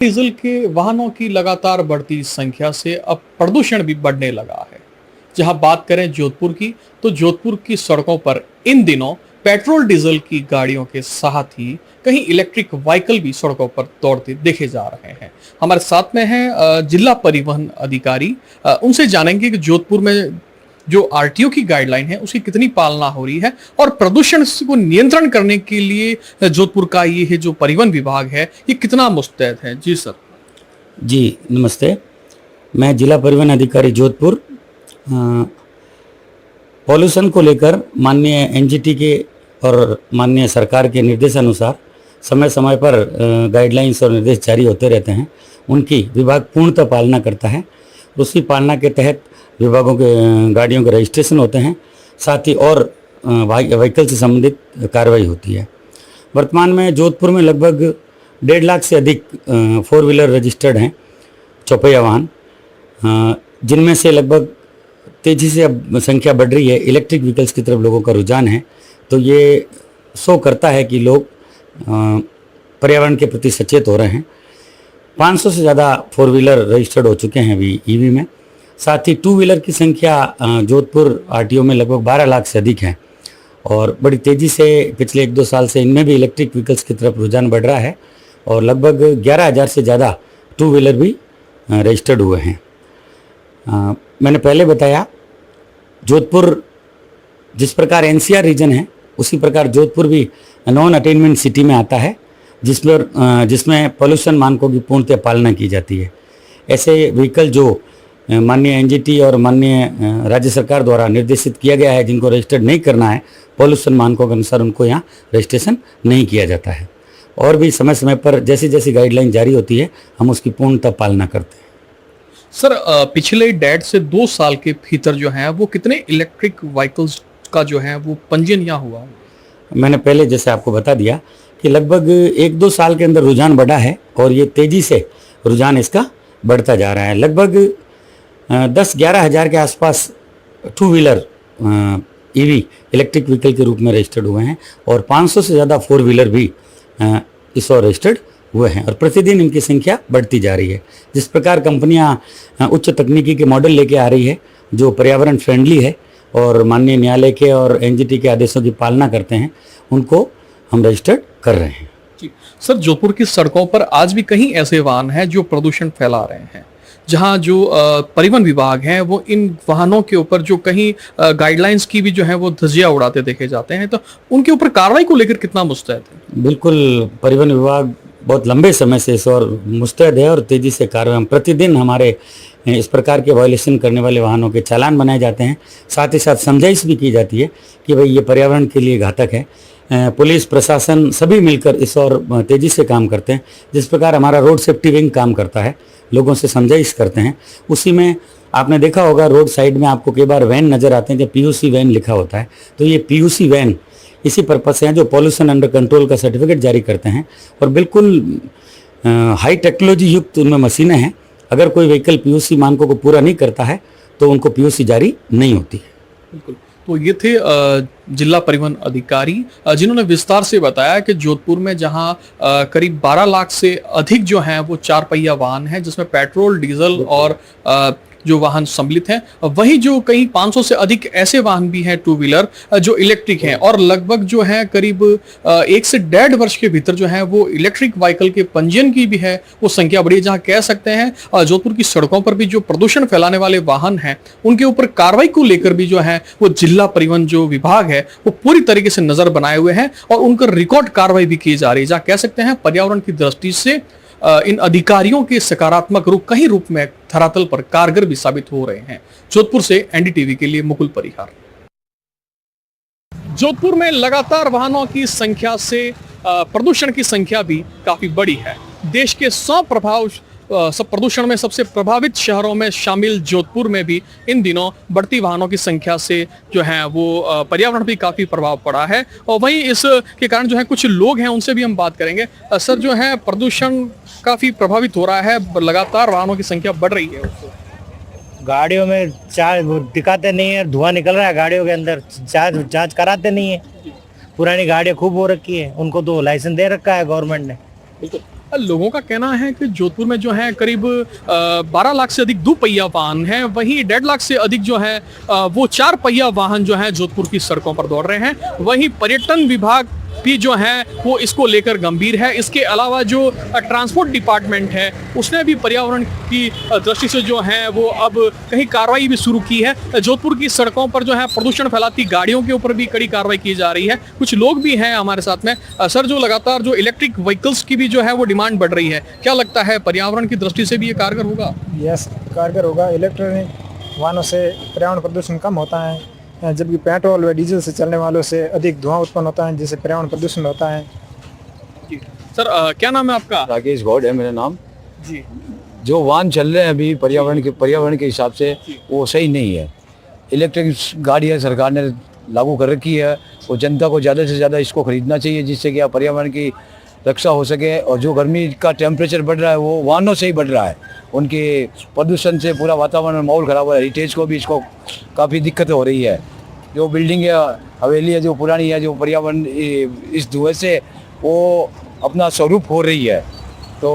Diesel के वाहनों की लगातार बढ़ती संख्या से अब प्रदूषण भी बढ़ने लगा है। जहां बात करें जोधपुर की, तो जोधपुर की सड़कों पर इन दिनों पेट्रोल डीजल की गाड़ियों के साथ ही कहीं इलेक्ट्रिक व्हीकल भी सड़कों पर दौड़ते देखे जा रहे हैं। हमारे साथ में है जिला परिवहन अधिकारी। उनसे जानेंगे कि जोधपुर में जो आरटीओ की गाइडलाइन है उसकी कितनी पालना हो रही है और प्रदूषण को नियंत्रण करने के लिए जोधपुर का ये है जो परिवहन विभाग है ये कितना मुस्तैद है। जी सर। जी नमस्ते, मैं जिला परिवहन अधिकारी जोधपुर। पॉल्यूशन को लेकर माननीय एनजीटी के और माननीय सरकार के निर्देशानुसार समय समय पर गाइडलाइंस और निर्देश जारी होते रहते हैं। उनकी विभाग पूर्णतः पालना करता है। उसी पालना के तहत विभागों के गाड़ियों के रजिस्ट्रेशन होते हैं, साथ ही और व्हीकल से संबंधित कार्रवाई होती है। वर्तमान में जोधपुर में लगभग 1.5 लाख से अधिक 4 व्हीलर रजिस्टर्ड हैं, चौपहिया वाहन, जिनमें से लगभग तेज़ी से अब संख्या बढ़ रही है। इलेक्ट्रिक व्हीकल्स की तरफ लोगों का रुझान है, तो ये शो करता है कि लोग पर्यावरण के प्रति सचेत हो रहे हैं। 500 से ज़्यादा 4 व्हीलर रजिस्टर्ड हो चुके हैं अभी ईवी में। साथ ही 2 व्हीलर की संख्या जोधपुर आरटीओ में लगभग 12 लाख से अधिक है और बड़ी तेज़ी से पिछले 1-2 साल से इनमें भी इलेक्ट्रिक व्हीकल्स की तरफ रुझान बढ़ रहा है और लगभग 11,000 से ज़्यादा 2 व्हीलर भी रजिस्टर्ड हुए हैं। मैंने पहले बताया, जोधपुर जिस प्रकार एनसीआर रीजन है उसी प्रकार जोधपुर भी नॉन अटेनमेंट सिटी में आता है, जिसमें पॉल्यूशन मानकों की पूर्णतः पालना की जाती है। ऐसे व्हीकल जो माननीय एनजीटी और माननीय राज्य सरकार द्वारा निर्देशित किया गया है, जिनको रजिस्टर्ड नहीं करना है पॉल्यूशन मानकों के अनुसार, उनको यहाँ रजिस्ट्रेशन नहीं किया जाता है। और भी समय समय पर जैसी जैसी गाइडलाइन जारी होती है हम उसकी पूर्णतः पालना करते हैं। सर, पिछले 1.5 से 2 साल के भीतर जो है वो कितने इलेक्ट्रिक व्हीकल्स का जो है वो पंजीयन यहाँ हुआ? मैंने पहले जैसे आपको बता दिया कि लगभग 1-2 साल के अंदर रुझान बढ़ा है और ये तेज़ी से रुझान इसका बढ़ता जा रहा है। लगभग 10-11 हज़ार के आसपास 2 व्हीलर ईवी इलेक्ट्रिक व्हीकल के रूप में रजिस्टर्ड हुए हैं और 500 से ज़्यादा 4 व्हीलर भी इस ओर रजिस्टर्ड हुए हैं और प्रतिदिन इनकी संख्या बढ़ती जा रही है। जिस प्रकार कंपनियां उच्च तकनीकी के मॉडल लेके आ रही है जो पर्यावरण फ्रेंडली है और माननीय न्यायालय के और एनजीटी के आदेशों की पालना करते हैं, उनको हम रजिस्टर्ड कर रहे हैं। जी सर, जोधपुर की सड़कों पर आज भी कहीं ऐसे वाहन हैं जो प्रदूषण फैला रहे हैं, जहां जो परिवहन विभाग है वो इन वाहनों के ऊपर जो कहीं गाइडलाइंस की भी जो है वो धज्जियां उड़ाते देखे जाते हैं, तो उनके ऊपर कार्रवाई को लेकर कितना मुस्तैद है? बिल्कुल, परिवहन विभाग बहुत लंबे समय से इस और मुस्तैद है और तेज़ी से कार्रवाई। प्रतिदिन हमारे इस प्रकार के वायलेशन करने वाले वाहनों के चालान बनाए जाते हैं, साथ ही साथ समझाइश भी की जाती है कि भाई ये पर्यावरण के लिए घातक है। पुलिस प्रशासन सभी मिलकर इस और तेज़ी से काम करते हैं। जिस प्रकार हमारा रोड सेफ्टी विंग काम करता है, लोगों से समझाइश करते हैं, उसी में आपने देखा होगा रोड साइड में आपको कई बार वैन नज़र आते हैं जब पीयूसी वैन लिखा होता है, तो ये पीयूसी वैन इसी पर्पस से हैं जो पॉल्यूशन अंडर कंट्रोल का सर्टिफिकेट जारी करते हैं और बिल्कुल हाई टेक्नोलॉजी युक्त उनमें मशीनें हैं। अगर कोई व्हीकल पीयूसी मानकों को पूरा नहीं करता है तो उनको पीयूसी जारी नहीं होती है। बिल्कुल। तो ये थे जिला परिवहन अधिकारी जिन्होंने विस्तार से बताया कि जोधपुर में जहां करीब 12 लाख से अधिक जो हैं वो 4 पहिया वाहन हैं, जिसमें पेट्रोल, डीजल और जो वाहन सम्मिलित हैं, वही जो कहीं 500 से अधिक ऐसे वाहन भी हैं 2 व्हीलर जो इलेक्ट्रिक हैं और लगभग जो है करीब 1 से 1.5 वर्ष के भीतर जो है वो इलेक्ट्रिक व्हीकल के पंजीयन की भी है वो संख्या बढ़ी है। जहां कह सकते हैं जोधपुर की सड़कों पर भी जो प्रदूषण फैलाने वाले वाहन हैं उनके ऊपर कार्रवाई को लेकर भी जो है वो जिला परिवहन जो विभाग है वो पूरी तरीके से नजर बनाए हुए हैं और उन पर रिकॉर्ड कार्रवाई भी की जा रही है। जहां कह सकते हैं पर्यावरण की दृष्टि से इन अधिकारियों के सकारात्मक रूप कहीं रूप में धरातल पर कारगर भी साबित हो रहे हैं। जोधपुर से एनडीटीवी के लिए मुकुल परिहार। जोधपुर में लगातार वाहनों की संख्या से प्रदूषण की संख्या भी काफी बड़ी है। देश के 100 प्रदूषण में सबसे प्रभावित शहरों में शामिल जोधपुर में भी इन दिनों बढ़ती वाहनों की संख्या से जो है वो पर्यावरण भी काफी प्रभाव पड़ा है और वहीं इसके कारण जो है कुछ लोग हैं उनसे भी हम बात करेंगे। सर, जो है प्रदूषण काफी प्रभावित हो रहा है, लगातार वाहनों की संख्या बढ़ रही है। गाड़ियों में चार्ज दिखाते नहीं है, धुआं निकल रहा है गाड़ियों के अंदर, जांच कराते नहीं है। पुरानी गाड़ियां खूब हो रखी है, उनको तो लाइसेंस दे रखा है गवर्नमेंट ने। लोगों का कहना है कि जोधपुर में जो है करीब 12 लाख से अधिक दोपहिया वाहन हैं, वहीं 1.5 लाख से अधिक जो है वो 4 पहिया वाहन जो है जोधपुर की सड़कों पर दौड़ रहे हैं। वहीं पर्यटन विभाग भी जो है वो इसको लेकर गंभीर है। इसके अलावा जो ट्रांसपोर्ट डिपार्टमेंट है उसने भी पर्यावरण की दृष्टि से जो है वो अब कहीं कार्रवाई भी शुरू की है। जोधपुर की सड़कों पर जो है प्रदूषण फैलाती गाड़ियों के ऊपर भी कड़ी कार्रवाई की जा रही है। कुछ लोग भी हैं हमारे साथ में। सर, जो लगातार जो इलेक्ट्रिक व्हीकल्स की भी जो है वो डिमांड बढ़ रही है, क्या लगता है पर्यावरण की दृष्टि से भी ये कारगर होगा? यस, कारगर होगा। इलेक्ट्रॉनिक वाहनों से पर्यावरण प्रदूषण कम होता है, जबकि पेट्रोल व डीजल से चलने वालों से अधिक धुआं उत्पन्न होता है, जिससे पर्यावरण प्रदूषण होता है। सर, क्या नाम है आपका? राकेश गौड़ है मेरा नाम जी। जो वाहन चल रहे हैं अभी पर्यावरण के हिसाब से वो सही नहीं है। इलेक्ट्रिक गाड़ियाँ सरकार ने लागू कर रखी है और जनता को ज़्यादा से ज़्यादा इसको खरीदना चाहिए, जिससे कि पर्यावरण की रक्षा हो सके। और जो गर्मी का टेम्परेचर बढ़ रहा है वो वाहनों से ही बढ़ रहा है, उनके प्रदूषण से पूरा वातावरण माहौल ख़राब हो रहा है। हेरिटेज को भी इसको काफ़ी दिक्कत हो रही है। जो बिल्डिंग है, हवेली है जो पुरानी है, जो पर्यावरण इस धुएं से वो अपना स्वरूप हो रही है। तो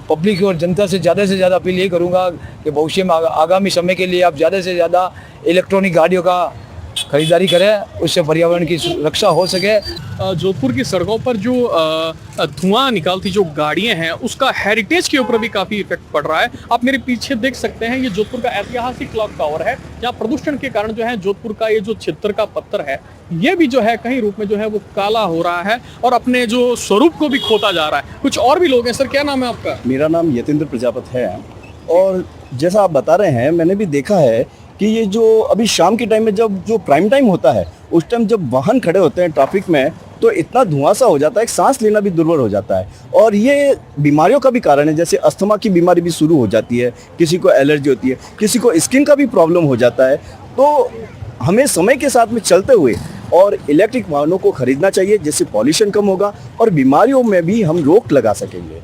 पब्लिक और जनता से ज़्यादा अपील यही करूँगा कि भविष्य में आगामी समय के लिए आप ज़्यादा से ज़्यादा इलेक्ट्रॉनिक गाड़ियों का खरीदारी करें, उससे पर्यावरण की रक्षा हो सके। जोधपुर की सड़कों पर जो धुआं निकालती जो गाड़ियां हैं उसका हेरिटेज के ऊपर भी काफी इफेक्ट पड़ रहा है। आप मेरे पीछे देख सकते हैं, ये जोधपुर का ऐतिहासिक क्लॉक टावर है, जहाँ प्रदूषण के कारण जो है जोधपुर का ये जो छितर का पत्थर है ये भी जो है कहीं रूप में जो है वो काला हो रहा है और अपने जो स्वरूप को भी खोता जा रहा है। कुछ और भी लोग हैं। सर, क्या नाम है आपका? मेरा नाम यतेंद्र प्रजापत है। और जैसा आप बता रहे हैं, मैंने भी देखा है कि ये जो अभी शाम के टाइम में जब जो प्राइम टाइम होता है उस टाइम जब वाहन खड़े होते हैं ट्रैफिक में तो इतना धुआं सा हो जाता है, सांस लेना भी दुर्बल हो जाता है। और ये बीमारियों का भी कारण है, जैसे अस्थमा की बीमारी भी शुरू हो जाती है, किसी को एलर्जी होती है, किसी को स्किन का भी प्रॉब्लम हो जाता है। तो हमें समय के साथ में चलते हुए और इलेक्ट्रिक वाहनों को खरीदना चाहिए, जिससे पॉल्यूशन कम होगा और बीमारियों में भी हम रोक लगा सकेंगे।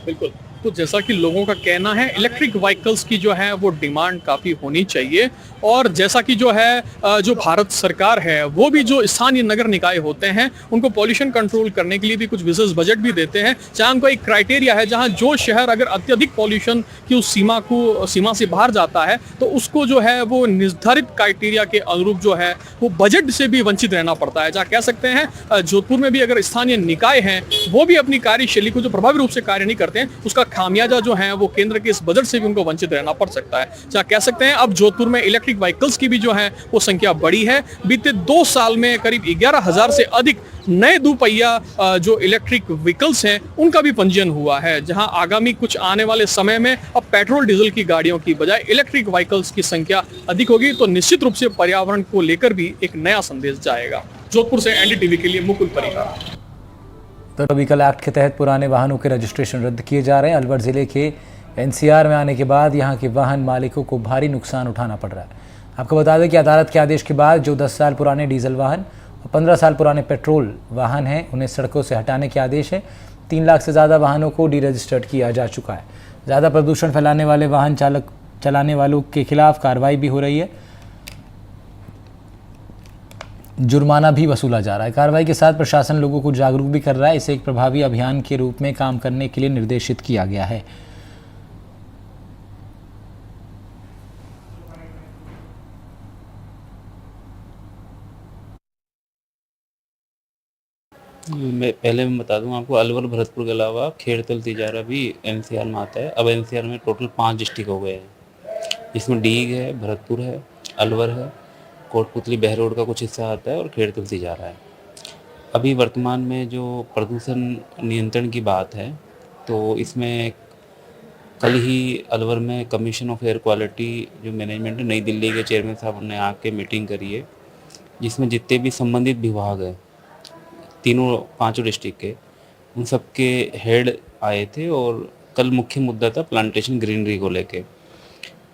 बिल्कुल। तो जैसा कि लोगों का कहना है, इलेक्ट्रिक व्हीकल्स की जो है वो डिमांड काफ़ी होनी चाहिए। और जैसा कि जो है जो भारत सरकार है वो भी जो स्थानीय नगर निकाय होते हैं उनको पॉल्यूशन कंट्रोल करने के लिए भी कुछ विशेष बजट भी देते हैं, जहाँ उनको एक क्राइटेरिया है, जहाँ जो शहर अगर अत्यधिक पॉल्यूशन की उस सीमा से बाहर जाता है तो उसको जो है वो निर्धारित क्राइटेरिया के अनुरूप जो है वो बजट से भी वंचित रहना पड़ता है। जहाँ कह सकते हैं जोधपुर में भी अगर स्थानीय निकाय हैं वो भी अपनी कार्यशैली को जो प्रभावी रूप से कार्य नहीं करते हैं, उसका खामियाजा जो है वो केंद्र के इस बजट से भी उनको वंचित रहना पड़ सकता है। जहाँ कह सकते हैं अब जोधपुर में इलेक्ट्रिक व्हीकल्स की भी जो है वो संख्या बढ़ी है। बीते 2 साल में करीब 11,000 से अधिक नए दोपहिया जो इलेक्ट्रिक व्हीकल्स हैं उनका भी पंजीयन हुआ है। जहां आगामी कुछ आने वाले समय में अब पेट्रोल डीजल की गाड़ियों की बजाय इलेक्ट्रिक व्हीकल्स की संख्या अधिक होगी, तो निश्चित रूप से पर्यावरण को लेकर भी एक नया संदेश जाएगा। जोधपुर से एनडीटीवी के लिए मुकुल परिहार। तो व्हीकल एक्ट के तहत पुराने वाहनों के रजिस्ट्रेशन रद्द किए जा रहे हैं। अलवर जिले के एनसीआर में आने के बाद यहां के वाहन मालिकों को भारी नुकसान उठाना पड़ रहा है। आपको बता दें कि अदालत के आदेश के बाद जो 10 साल पुराने डीजल वाहन और 15 साल पुराने पेट्रोल वाहन हैं उन्हें सड़कों से हटाने के आदेश हैं। 3 लाख से ज़्यादा वाहनों को डीरजिस्टर्ड किया जा चुका है। ज़्यादा प्रदूषण फैलाने वाले वाहन चलाने वालों के खिलाफ कार्रवाई भी हो रही है, जुर्माना भी वसूला जा रहा है। कार्रवाई के साथ प्रशासन लोगों को जागरूक भी कर रहा है। इसे एक प्रभावी अभियान के रूप में काम करने के लिए निर्देशित किया गया है। मैं बता दूं आपको, अलवर भरतपुर के अलावा खेड़तल तिजारा भी एनसीआर में आता है। अब एनसीआर में टोटल 5 डिस्ट्रिक्ट हो गए हैं। इसमें डीग है, भरतपुर है, अलवर है, कोटपुतली बहरोड का कुछ हिस्सा आता है और खेड़तल तिजारा है। अभी वर्तमान में जो प्रदूषण नियंत्रण की बात है तो इसमें कल ही अलवर में कमीशन ऑफ एयर क्वालिटी जो मैनेजमेंट नई दिल्ली के चेयरमैन साहब ने आके मीटिंग करी है, जिसमें जितने भी संबंधित विभाग हैं 5 डिस्ट्रिक्ट के, उन सब के हेड आए थे और कल मुख्य मुद्दा था प्लांटेशन ग्रीनरी को लेके।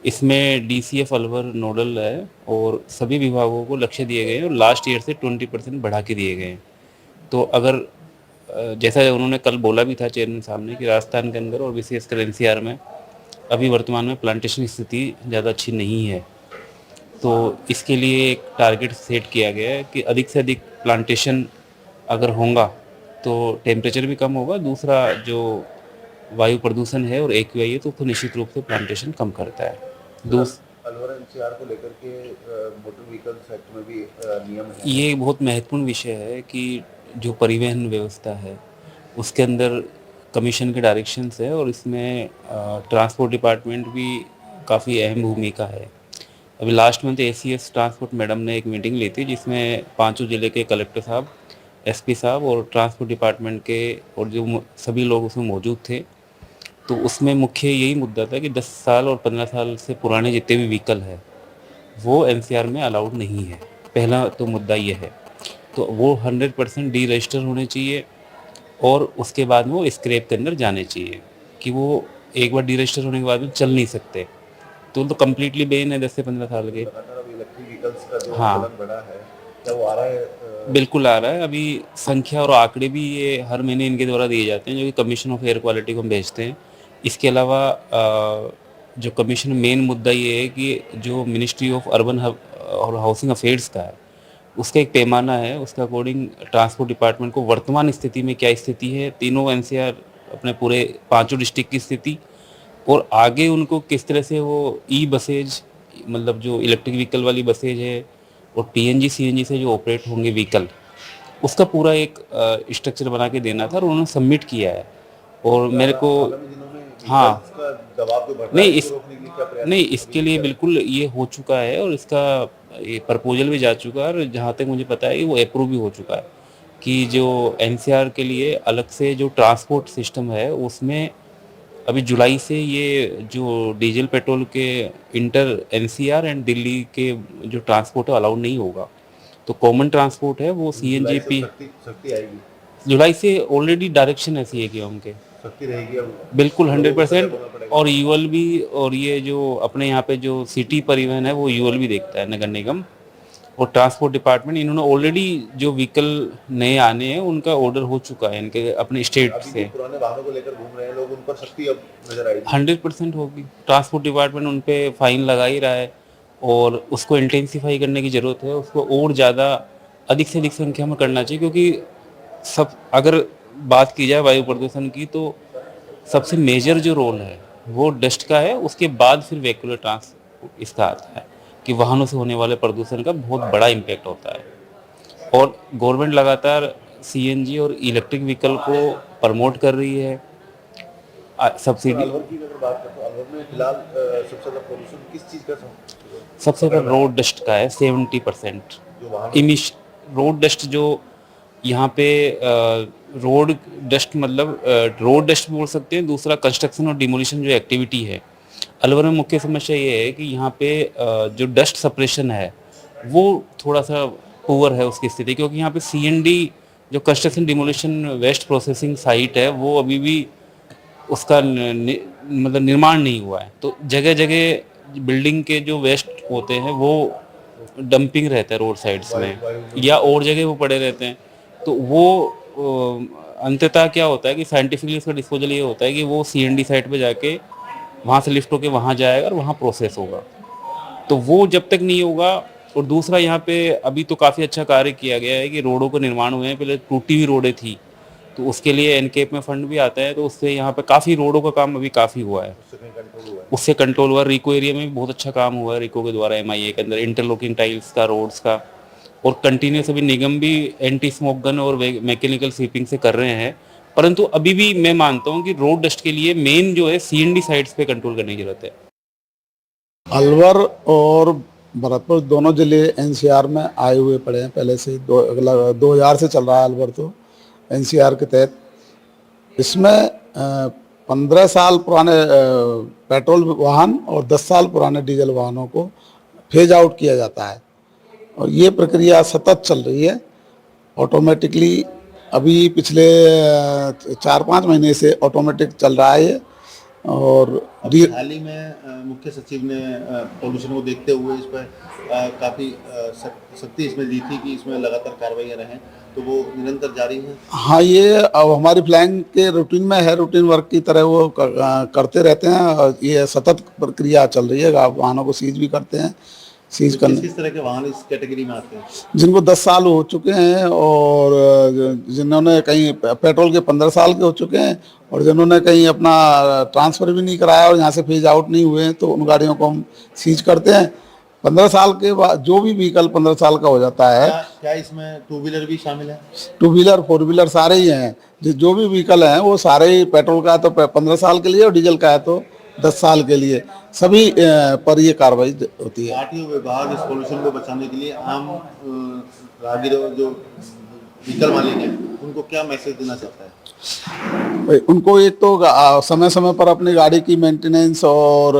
इसमें डीसीएफ अलवर नोडल है और सभी विभागों को लक्ष्य दिए गए हैं और लास्ट ईयर से 20% बढ़ा के दिए गए हैं। तो अगर जैसा उन्होंने कल बोला भी था चेयरमैन साहब ने कि राजस्थान के अंदर और विशेषकर एनसीआर में अभी वर्तमान में प्लांटेशन की स्थिति ज़्यादा अच्छी नहीं है, तो इसके लिए एक टारगेट सेट किया गया है कि अधिक से अधिक प्लांटेशन अगर होगा तो टेम्परेचर भी कम होगा, दूसरा जो वायु प्रदूषण है और एक्यूआई है तो निश्चित रूप से प्लांटेशन कम करता है। अलवर एनसीआर को लेकर के मोटर व्हीकल्स एक्ट में भी नियम है। ये बहुत महत्वपूर्ण विषय है कि जो परिवहन व्यवस्था है उसके अंदर कमीशन के डायरेक्शंस है और इसमें ट्रांसपोर्ट डिपार्टमेंट भी काफ़ी अहम भूमिका है। अभी last month ACS transport madam ने एक मीटिंग ली थी जिसमें पांचों जिले के कलेक्टर साहब, एसपी साहब और ट्रांसपोर्ट डिपार्टमेंट के और जो सभी लोग उसमें मौजूद थे। तो उसमें मुख्य यही मुद्दा था कि 10 साल और 15 साल से पुराने जितने भी व्हीकल है वो एनसीआर में अलाउड नहीं है। पहला तो मुद्दा ये है, तो वो 100% डी रजिस्टर होने चाहिए और उसके बाद में वो स्क्रैप के अंदर जाने चाहिए कि वो एक बार डी रजिस्टर होने के बाद में चल नहीं सकते। तो कम्प्लीटली बैन है 10 से 15 साल के। इलेक्ट्रिक व्हीकल्स का जो हाँ। चलन बढ़ा है, क्या वो आ रहा है? बिल्कुल आ रहा है। अभी संख्या और आंकड़े भी ये हर महीने इनके द्वारा दिए जाते हैं जो कि कमीशन ऑफ एयर क्वालिटी को हम भेजते हैं। इसके अलावा जो कमीशन मेन मुद्दा ये है कि जो मिनिस्ट्री ऑफ अर्बन और हाउसिंग अफेयर्स का है उसका एक पैमाना है, उसके अकॉर्डिंग ट्रांसपोर्ट डिपार्टमेंट को वर्तमान स्थिति में क्या स्थिति है, तीनों एनसीआर अपने पूरे पांचों डिस्ट्रिक्ट की स्थिति और आगे उनको किस तरह से वो ई बसेज मतलब जो इलेक्ट्रिक व्हीकल वाली बसेज है और पीएनजी सीएनजी से जो ऑपरेट होंगे व्हीकल उसका पूरा एक स्ट्रक्चर बना के देना था और उन्होंने सबमिट किया है। और मेरे को हाँ नहीं इसके लिए बिल्कुल ये हो चुका है और इसका ये प्रपोजल भी जा चुका है और जहाँ तक मुझे पता है कि वो अप्रूव भी हो चुका है कि जो एनसीआर के लिए अलग से जो ट्रांसपोर्ट सिस्टम है उसमें अभी जुलाई से ये जो डीजल पेट्रोल के इंटर एनसीआर एंड दिल्ली के जो ट्रांसपोर्ट है अलाउड नहीं होगा। तो कॉमन ट्रांसपोर्ट है वो सीएनजी पी जुलाई से ऑलरेडी डायरेक्शन ऐसी है कि उनके सख्ती रहेगी अब बिल्कुल 100% और यूएल भी और ये जो अपने यहाँ पे जो सिटी परिवहन है वो यूएल भी देखता है नगर निगम और ट्रांसपोर्ट डिपार्टमेंट। इन्होंने ऑलरेडी जो व्हीकल नए आने हैं उनका ऑर्डर हो चुका है इनके अपने स्टेट से। पुराने वाहनों को लेकर घूम रहे हैं लोग, उन पर सख्ती अब नजर आएगी। 100% होगी। ट्रांसपोर्ट डिपार्टमेंट उन पे फाइन लगा ही रहा है और उसको इंटेंसिफाई करने की ज़रूरत है, उसको और ज़्यादा अधिक से अधिक संख्या में करना चाहिए क्योंकि सब अगर बात की जाए वायु प्रदूषण की तो सबसे मेजर जो रोल है वो डस्ट का है, उसके बाद फिर वेहिकुलर ट्रांसपोर्ट इसका आता है कि वाहनों से होने वाले प्रदूषण का बहुत बड़ा इम्पैक्ट होता है। और गवर्नमेंट लगातार सीएनजी और इलेक्ट्रिक व्हीकल को प्रमोट कर रही है। सब्सिडी अलवर की अगर बात करें तो अलवर में फिलहाल सबसे ज्यादा पोल्यूशन किस चीज का सबसे ज़्यादा रोड डस्ट का है 70%। इमिश रोड डस्ट जो यहाँ पे रोड डस्ट मतलब रोड डस्ट बोल सकते हैं। दूसरा कंस्ट्रक्शन और डिमोलिशन जो एक्टिविटी है अलवर में मुख्य समस्या ये है कि यहाँ पे जो डस्ट सप्रेशन है वो थोड़ा सा पुअर है उसकी स्थिति, क्योंकि यहाँ पे सीएनडी जो construction demolition waste processing site है वो अभी भी उसका मतलब निर्माण नहीं हुआ है। तो जगह जगह बिल्डिंग के जो वेस्ट होते हैं वो डंपिंग रहता है रोड साइड्स में या और जगह वो पड़े रहते हैं। तो वो अंततः क्या होता है कि साइंटिफिकली उसका डिस्पोजल ये होता है कि वो सीएनडी साइट पे जाके वहाँ से लिफ्ट होके वहाँ जाएगा और वहाँ प्रोसेस होगा। तो वो जब तक नहीं होगा। और दूसरा यहाँ पे अभी तो काफ़ी अच्छा कार्य किया गया है कि रोडों का निर्माण हुए हैं। पहले टूटी हुई रोडें थी तो उसके लिए एनकेप में फंड भी आता है, तो उससे यहाँ पे काफ़ी रोडों का काम अभी काफ़ी हुआ है, उससे कंट्रोल हुआ। रिको एरिया में भी बहुत अच्छा काम हुआ है रिको के द्वारा एमआईए के अंदर इंटरलॉकिंग टाइल्स का रोड्स का। और कंटिन्यूस अभी निगम भी एंटी स्मोक गन और मैकेनिकल स्वीपिंग से कर रहे हैं। परंतु अभी भी मैं मानता हूँ कि रोड डस्ट के लिए मेन जो है सीएनडी साइट्स पे कंट्रोल करने की जरूरत है। अलवर और भरतपुर दोनों जिले एनसीआर में आए हुए पड़े हैं पहले से। 2000 से चल रहा है अलवर तो एनसीआर के तहत। इसमें 15 साल पुराने पेट्रोल वाहन और 10 साल पुराने डीजल वाहनों को फेज आउट किया जाता है और ये प्रक्रिया सतत चल रही है ऑटोमेटिकली। अभी पिछले 4-5 महीने से ऑटोमेटिक चल रहा है ये। और हाल ही में मुख्य सचिव ने पॉल्यूशन को देखते हुए इस पर काफ़ी सख्ती इसमें दी थी कि इसमें लगातार कार्रवाइयाँ रहें, तो वो निरंतर जारी है। हाँ, ये अब हमारी फ्लाइंग के रूटीन में है, रूटीन वर्क की तरह वो करते रहते हैं। ये सतत प्रक्रिया चल रही है। वाहनों को सीज भी करते हैं, सीज किस करने। किस तरह के वाहन इस कैटेगरी में आते हैं? जिनको 10 साल हो चुके हैं और जिन्होंने कहीं पेट्रोल के 15 साल के हो चुके हैं और जिन्होंने कहीं अपना ट्रांसफर भी नहीं कराया और यहाँ से फेज आउट नहीं हुए हैं, तो उन गाड़ियों को हम सीज करते हैं। 15 साल के बाद जो भी व्हीकल 15 साल का हो जाता है, क्या इसमें टू व्हीलर भी शामिल है? 2 व्हीलर 4 व्हीलर सारे ही हैं। जो भी व्हीकल हैं वो सारे ही, पेट्रोल का है तो 15 साल के लिए और डीजल का है तो 10 साल के लिए, सभी पर ये कार्रवाई होती है। आरटीओ विभाग इस पोल्यूशन को बचाने के लिए आम राहगीरों जो व्हीकल मालिक हैं उनको क्या मैसेज देना चाहता है? उनको एक तो समय समय पर अपनी गाड़ी की मेंटेनेंस और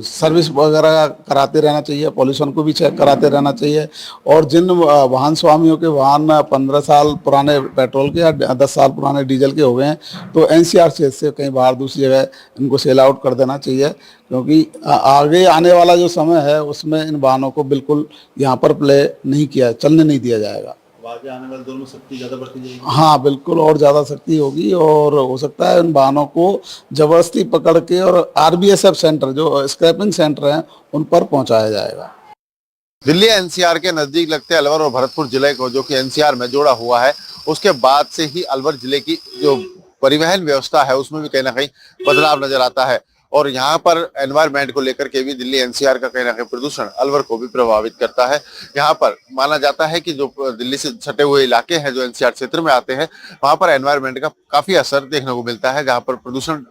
सर्विस वगैरह कराते रहना चाहिए, पॉल्यूशन को भी चेक कराते रहना चाहिए। और जिन वाहन स्वामियों के वाहन 15 साल पुराने पेट्रोल के या 10 साल पुराने डीजल के हो गए हैं, तो एनसीआर से कहीं बाहर दूसरी जगह इनको सेल आउट कर देना चाहिए, क्योंकि आगे आने वाला जो समय है उसमें इन वाहनों को बिल्कुल यहाँ पर प्ले नहीं किया, चलने नहीं दिया जाएगा। आगे आने वाले दौर में सख्ती ज़्यादा बढ़ती जाएगी। हाँ बिल्कुल, और ज़्यादा सख्ती होगी और हो सकता है इन वाहनों को जबरदस्ती पकड़ के और आरबीएसएफ सेंटर जो स्क्रैपिंग सेंटर हैं उन पर पहुंचाया जाएगा। दिल्ली एनसीआर के नजदीक लगते अलवर और भरतपुर जिले को, जो कि एनसीआर में जोड़ा हुआ है, उसके बाद से ही अलवर जिले की जो परिवहन व्यवस्था है उसमें भी कहीं ना कहीं बदलाव नजर आता है। और यहाँ पर एनवायरमेंट को लेकर के भी दिल्ली एनसीआर का कहीं ना कहीं प्रदूषण अलवर को भी प्रभावित करता है। यहाँ पर माना जाता है कि जो दिल्ली से सटे हुए इलाके हैं जो एनसीआर क्षेत्र में आते हैं, वहाँ पर एनवायरमेंट का काफी असर देखने को मिलता है, जहाँ पर प्रदूषण,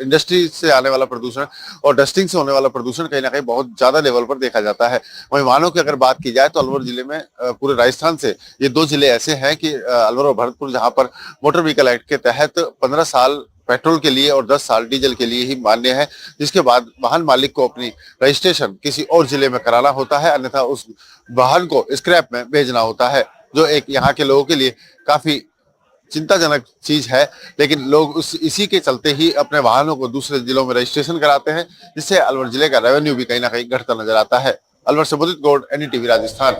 इंडस्ट्री से आने वाला प्रदूषण और डस्टिंग से होने वाला प्रदूषण कहीं ना कहीं बहुत ज्यादा लेवल पर देखा जाता है। वहीं वाहनों की अगर बात की जाए तो अलवर जिले में पूरे राजस्थान से ये 2 जिले ऐसे हैं कि अलवर और भरतपुर, जहाँ पर मोटर व्हीकल एक्ट के तहत 15 साल पेट्रोल के लिए और 10 साल डीजल के लिए ही मान्य है, जिसके बाद वाहन मालिक को अपनी रजिस्ट्रेशन किसी और जिले में कराना होता है, अन्यथा उस वाहन को स्क्रैप में भेजना होता है, जो एक यहाँ के लोगों के लिए काफी चिंताजनक चीज है। लेकिन लोग इसी के चलते ही अपने वाहनों को दूसरे जिलों में रजिस्ट्रेशन कराते हैं, जिससे अलवर जिले का रेवेन्यू भी कहीं ना कहीं घटता नजर आता है। अलवर से मुदित गौड़, एनडीटीवी राजस्थान।